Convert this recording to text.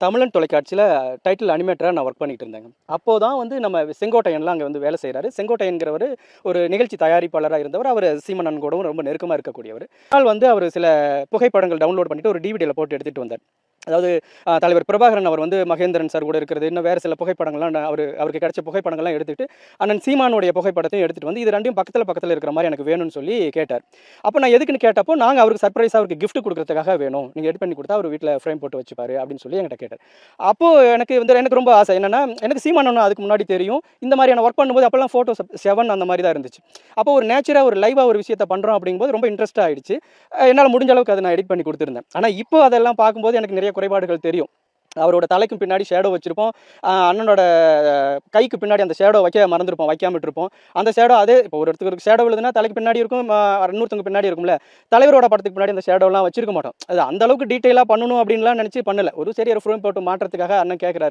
தமிழன் தொலைக்காட்சியில டைட்டில் அனிமேட்டரா நான் ஒர்க் பண்ணிட்டு இருந்தேங்க. அப்போ தான் வந்து நம்ம செங்கோட்டையன்லாம் அங்க வந்து வேலை செய்றாரு. செங்கோட்டையன்கிறவரு ஒரு நிகழ்ச்சி தயாரிப்பாளரா இருந்தவர். அவரு சீமன் அண்ணன் கூடவும் ரொம்ப நெருக்கமா இருக்கக்கூடியவரு. ஒரு நாள் வந்து அவரு சில புகைப்படங்கள் டவுன்லோட் பண்ணிட்டு ஒரு டிவிடில போட்டு எடுத்துட்டு வந்தார். அதாவது தலைவர் பிரபாகரன் அவர் வந்து மகேந்திரன் சார் கூட இருக்கிறது, இன்னும் வேறு சில புகைப்படங்கள்லாம் அவருக்கு கிடைச்ச புகைப்படங்கள்லாம் எடுத்துட்டு, அண்ணன் சீமானுடைய புகைப்படத்தையும் எடுத்துட்டு வந்து, இது 2யும் பக்கத்துல பக்கத்துல இருக்கிற மாரி எனக்கு வேணும்னு சொல்லி கேட்டார். அப்போ நான் எதுக்குன்னு கேட்டப்போ, நாங்க அவருக்கு சர்ப்ரைஸா அவருக்கு கிஃப்ட் குடுக்குறதுக்காக வேணும். நீங்க எடிட் பண்ணி குடுத்தா அவர் வீட்ல ஃப்ரேம் போட்டு வச்சுப்பாரு அப்படின்னு சொல்லி என்கிட்ட கேட்டார். அப்போ எனக்கு ரொம்ப ஆசை. என்னன்னா, எனக்கு சீமான் அண்ணா அதுக்கு முன்னாடி தெரியும். இந்த மாதிரியான ஒர்க் பண்ணும்போது அப்போலாம் ஃபோட்டோஸ் 7 அந்த மாரி தான் இருந்துச்சு. அப்போ ஒரு நேச்சரா ஒரு லைவா ஒரு விஷயத்த பண்றோம் அப்படிங்கும்போது ரொம்ப இன்ட்ரெஸ்ட்டா ஆயிடுச்சு. என்னால முடிஞ்ச அளவுக்கு அத நான் எடிட் பண்ணி குடுத்திருந்தேன். ஆனா இப்போ அதெல்லாம் பார்க்கும்போது எனக்கு நிறைய குறைபாடுகள் தெரியும். அவரோட தலைக்கும் பின்னாடி ஷேடோ வச்சிருப்போம். அண்ணனோட கைக்கு பின்னாடி அந்த ஷேடோ வைக்க மறந்துருப்போம். வைக்காம விட்டுருப்போம். அந்த ஷேடோ அதே இப்போ ஒருத்தருக்கு ஷேடோ விழுதுன்னா தலைக்கு பின்னாடி இருக்கும். இன்னொருத்தவங்க பின்னாடி இருக்கும்ல. தலைவரோட படத்துக்கு பின்னாடி அந்த ஷேடோலாம் வச்சிருக்க மாட்டோம். அது அந்த அளவுக்கு டீட்டெயிலா பண்ணணும் அப்படின்லாம் நினைச்சு பண்ணல. சரி ஒரு ஃப்ரேம் போட்டு மாற்றத்துக்காக அண்ணன் கேட்குறாரு.